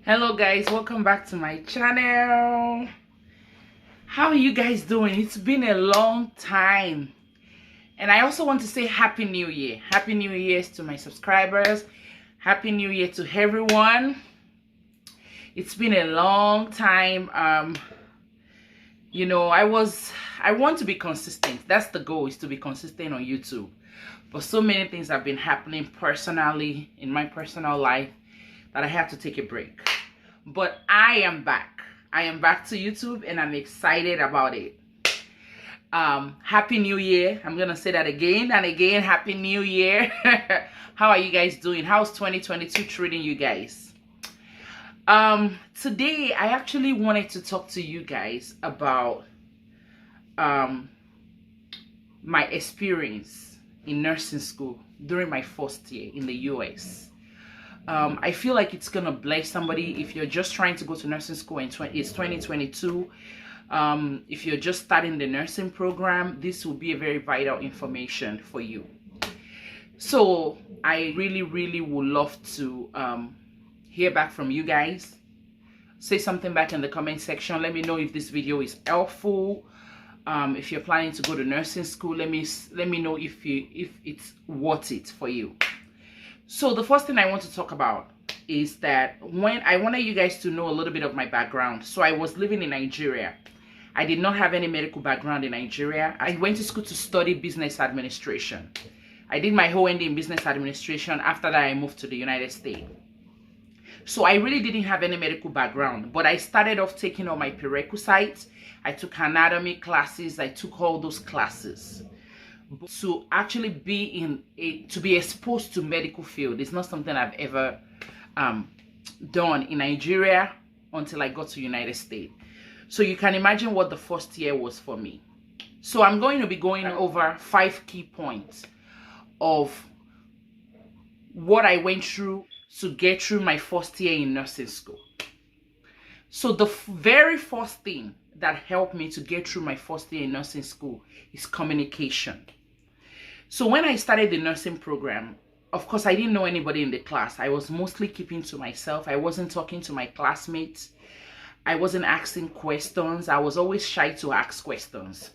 Hello guys, welcome back to my channel. How are you guys doing? It's been a long time, and I also want to say Happy New Year. Happy New Year's to my subscribers. Happy New Year to everyone. It's been a long time. You know, I want to be consistent. That's the goal, is to be consistent on YouTube. But so many things have been happening personally in my personal life that I have to take a break. But I am back. I am back to YouTube, and I'm excited about it. Happy New Year. I'm gonna say that again and again. Happy New Year. How are you guys doing? How's 2022 treating you guys? Today I actually wanted to talk to you guys about my experience in nursing school during my first year in the US. I feel like it's gonna bless somebody if you're just trying to go to nursing school and it's 2022. If you're just starting the nursing program, this will be a very vital information for you. So I really would love to hear back from you guys. Say something back in the comment section. Let me know if this video is helpful. If you're planning to go to nursing school, let me know if it's worth it for you. So the first thing I want to talk about is that when I wanted you guys to know a little bit of my background. So I was living in Nigeria. I did not have any medical background in Nigeria. I went to school to study business administration. I did my whole ND in business administration. After that, I moved to the United States. So I really didn't have any medical background, but I started off taking all my prerequisites. I took anatomy classes. I took all those classes. To actually be to be exposed to medical field is not something I've ever done in Nigeria until I got to United States. So you can imagine what the first year was for me. So I'm going to be going over 5 key points of what I went through to get through my first year in nursing school. So the very first thing that helped me to get through my first year in nursing school is communication. So when I started the nursing program, of course, I didn't know anybody in the class. I was mostly keeping to myself. I wasn't talking to my classmates. I wasn't asking questions. I was always shy to ask questions.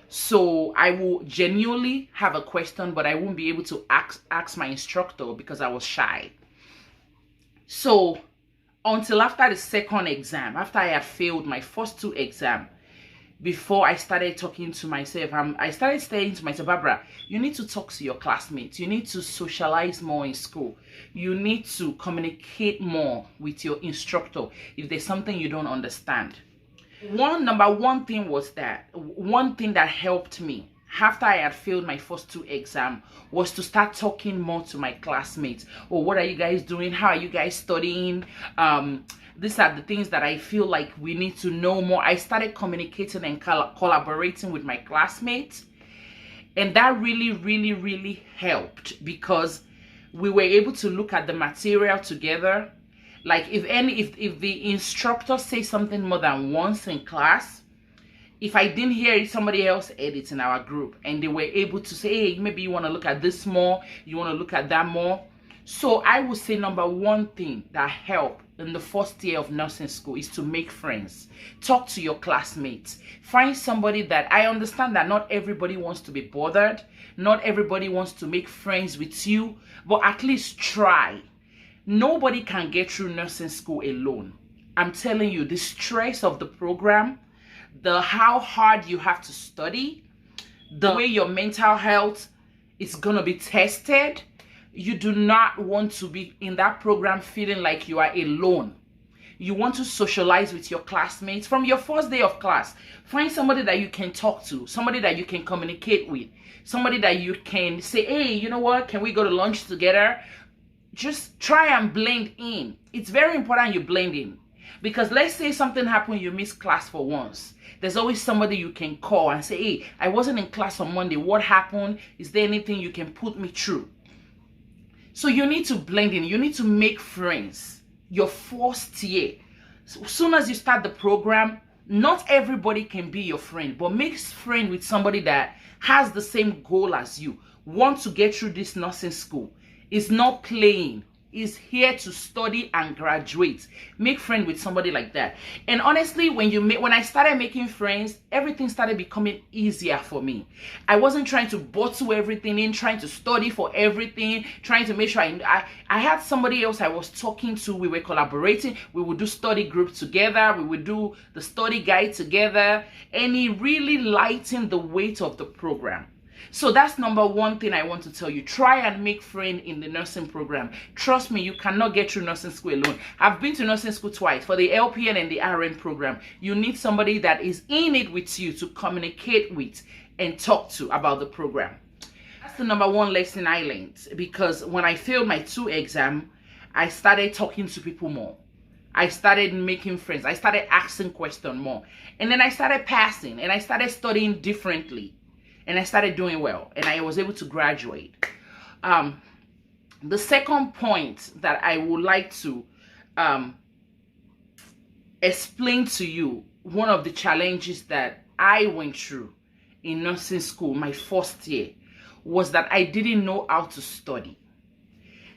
So I will genuinely have a question, but I won't be able to ask my instructor because I was shy. So until after the second exam, after I had failed my first 2 exams, before I started talking to myself, I started saying to myself, Barbara, you need to talk to your classmates. You need to socialize more in school. You need to communicate more with your instructor if there's something you don't understand. Number one thing was that, one thing that helped me after I had failed my first 2 exams was to start talking more to my classmates. Oh, what are you guys doing? How are you guys studying? These are the things that I feel like we need to know more. I started communicating and collaborating with my classmates. And that really helped because we were able to look at the material together. Like if the instructor says something more than once in class, if I didn't hear it, somebody else heard it in our group. And they were able to say, hey, maybe you want to look at this more. You want to look at that more. So I would say number one thing that helped in the first year of nursing school is to make friends. Talk to your classmates. Find somebody that, I understand that not everybody wants to be bothered. Not everybody wants to make friends with you, but at least try. Nobody can get through nursing school alone. I'm telling you, the stress of the program, how hard you have to study, the way your mental health is going to be tested. You do not want to be in that program feeling like you are alone. You want to socialize with your classmates from your first day of class. Find somebody that you can talk to, somebody that you can communicate with, somebody that you can say, hey, you know what, can we go to lunch together? Just try and blend in. It's very important you blend in. Because let's say something happened, you miss class for once. There's always somebody you can call and say, hey, I wasn't in class on Monday. What happened? Is there anything you can put me through? So you need to blend in. You need to make friends. Your first year. So as soon as you start the program, not everybody can be your friend, but make friends with somebody that has the same goal as you, want to get through this nursing school, is not playing, is here to study and graduate. Make friends with somebody like that. And honestly, when I started making friends, everything started becoming easier for me. I wasn't trying to bottle everything in, trying to study for everything, trying to make sure I had somebody else I was talking to. We were collaborating. We would do study group together. We would do the study guide together, and it really lightened the weight of the program. So that's number one thing I want to tell you. Try and make friends in the nursing program. Trust me, you cannot get through nursing school alone. I've been to nursing school twice for the LPN and the RN program. You need somebody that is in it with you to communicate with and talk to about the program. That's the number one lesson I learned, because when I failed my 2 exams, I started talking to people more. I started making friends. I started asking questions more. And then I started passing, and I started studying differently. And I started doing well, and I was able to graduate. The second point that I would like to explain to you, one of the challenges that I went through in nursing school, my first year, was that I didn't know how to study.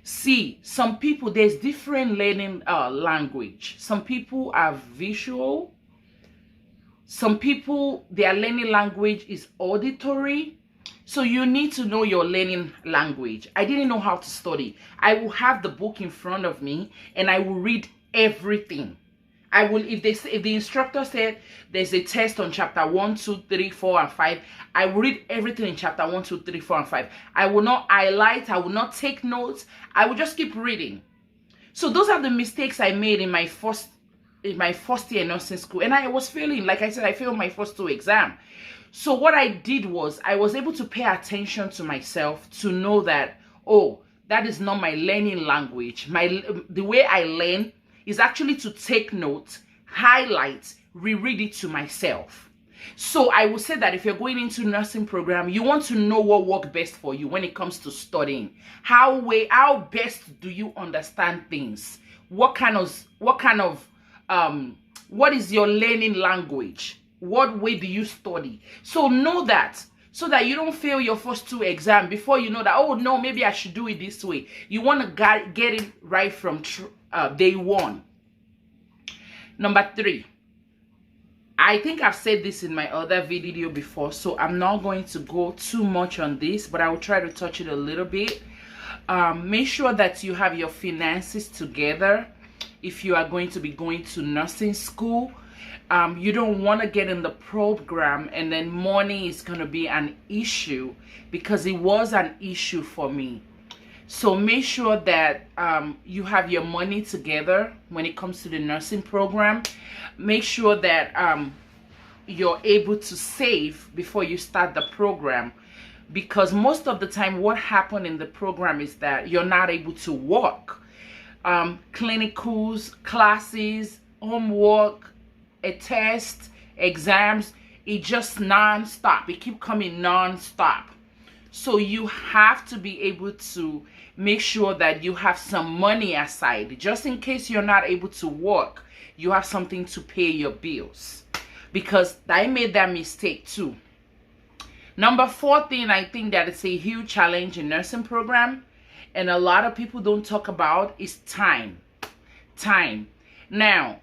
See, some people, there's different learning language. Some people are visual. Some people, their learning language is auditory. So you need to know your learning language. I didn't know how to study. I will have the book in front of me and I will read everything. I will, if the instructor said there's a test on chapter 1, 2, 3, 4, and 5, I will read everything in chapter 1, 2, 3, 4, and 5. I will not highlight. I will not take notes. I will just keep reading. So those are the mistakes I made in my first year in nursing school, and I was failing. Like I said, I failed my first 2 exams. So what I did was I was able to pay attention to myself to know that, oh, that is not my learning language. The way I learn is actually to take notes, highlight, reread it to myself. So I would say that if you're going into nursing program, you want to know what works best for you when it comes to studying. How best do you understand things? What is your learning language? What way do you study? So know that, so that you don't fail your first 2 exams before you know that, oh no, maybe I should do it this way. You want to get it right from day one. Number 3, I think I've said this in my other video before, so I'm not going to go too much on this, but I will try to touch it a little bit. Make sure that you have your finances together. If you are going to be going to nursing school, you don't want to get in the program and then money is going to be an issue, because it was an issue for me. So make sure that you have your money together when it comes to the nursing program. Make sure that you're able to save before you start the program, because most of the time what happens in the program is that you're not able to work. Clinicals, classes, homework, a test, exams, it just non-stop. It keep coming non-stop. So you have to be able to make sure that you have some money aside, just in case you're not able to work. You have something to pay your bills, because I made that mistake too. Number 4 thing I think that it's a huge challenge in nursing program, and a lot of people don't talk about, is time. Now,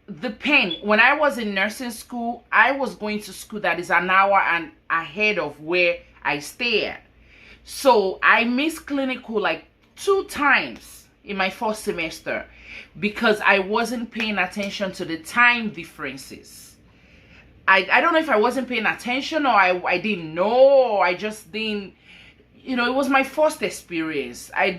when I was in nursing school, I was going to school that is an hour and ahead of where I stay at. So I missed clinical like 2 times in my first semester because I wasn't paying attention to the time differences. I don't know if I wasn't paying attention, or I didn't know, or I just didn't. You know, it was my first experience. I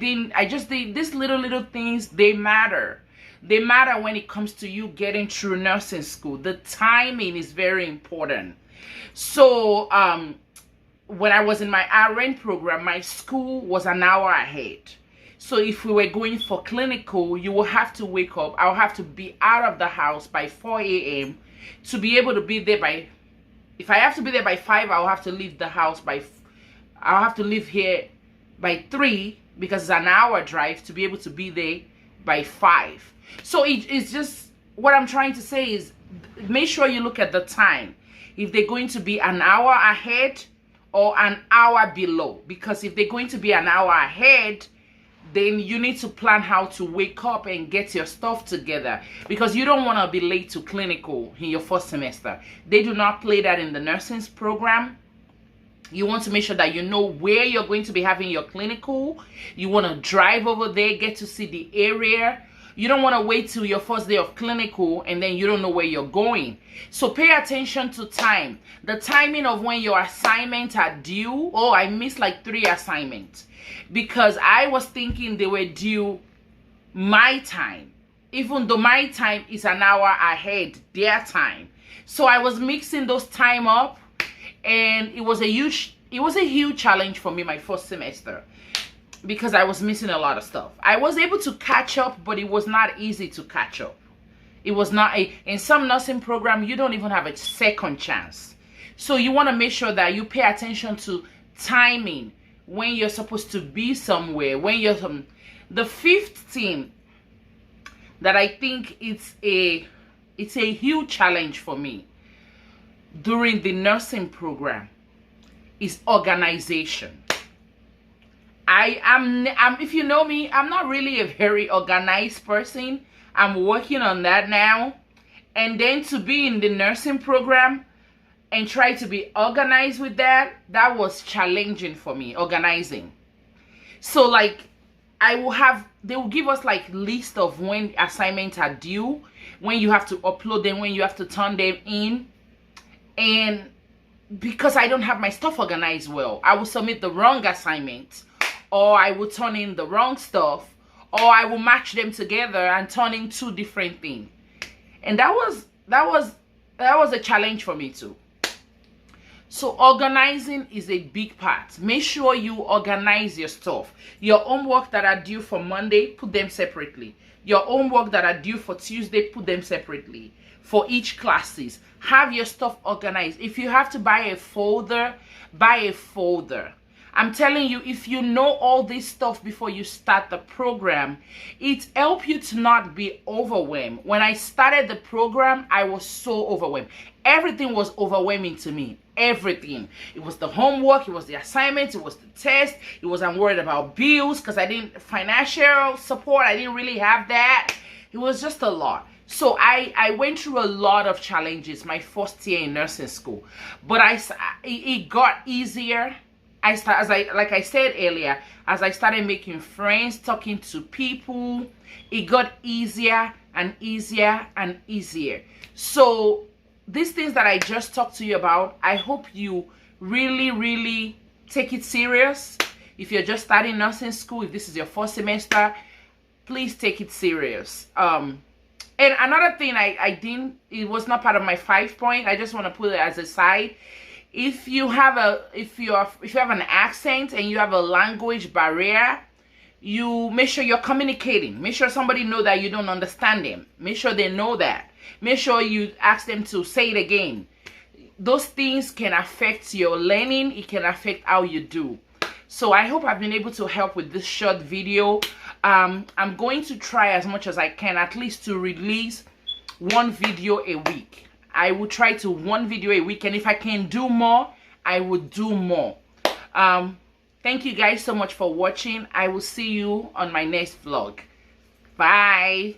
just did these little things. They matter. They matter when it comes to you getting through nursing school. The timing is very important. So when I was in my RN program, my school was an hour ahead. So if we were going for clinical, you will have to wake up. I'll have to be out of the house by 4 a.m. to be able to be there by, if I have to be there by 5, I'll have to leave the house I'll have to leave here by 3, because it's an hour drive, to be able to be there by 5. So it's just, what I'm trying to say is, make sure you look at the time. If they're going to be an hour ahead or an hour below, because if they're going to be an hour ahead, then you need to plan how to wake up and get your stuff together, because you don't want to be late to clinical in your first semester. They do not play that in the nursing program. You want to make sure that you know where you're going to be having your clinical. You want to drive over there, get to see the area. You don't want to wait till your first day of clinical and then you don't know where you're going. So pay attention to time. The timing of when your assignments are due. Oh, I missed like 3 assignments because I was thinking they were due my time, even though my time is an hour ahead their time. So I was mixing those time up, and it was a huge challenge for me my first semester, because I was missing a lot of stuff. I was able to catch up, but it was not easy to catch up. It was not in some nursing program, you don't even have a second chance. So you want to make sure that you pay attention to timing, when you're supposed to be somewhere, when you're the fifth thing that I think it's a huge challenge for me during the nursing program is organization. I'm if you know me, I'm not really a very organized person. I'm working on that now. And then to be in the nursing program and try to be organized with that was challenging for me, organizing. So like they will give us like list of when assignments are due, when you have to upload them, when you have to turn them in. And because I don't have my stuff organized well, I will submit the wrong assignment, or I will turn in the wrong stuff, or I will match them together and turn in 2 different things. And that was a challenge for me too. So organizing is a big part. Make sure you organize your stuff. Your homework that are due for Monday, put them separately. Your homework that are due for Tuesday, put them separately. For each classes, have your stuff organized. If you have to buy a folder, buy a folder. I'm telling you, if you know all this stuff before you start the program, it helps you to not be overwhelmed. When I started the program, I was so overwhelmed. Everything was overwhelming to me. Everything. It was the homework, it was the assignments, it was the test. I'm worried about bills because financial support, I didn't really have that. It was just a lot. So I went through a lot of challenges my first year in nursing school, but it got easier. Like I said earlier, as I started making friends, talking to people, it got easier and easier and easier. So these things that I just talked to you about, I hope you really, really take it serious. If you're just starting nursing school, if this is your first semester, please take it serious. And another thing it was not part of my 5-point. I just want to put it as a side. If you have an accent and you have a language barrier, you make sure you're communicating. Make sure somebody know that you don't understand them. Make sure they know that. Make sure you ask them to say it again. Those things can affect your learning. It can affect how you do. So I hope I've been able to help with this short video. I'm going to try as much as I can, at least to release 1 video a week. I will try to 1 video a week, and if I can do more, I will do more. Thank you guys so much for watching. I will see you on my next vlog. Bye.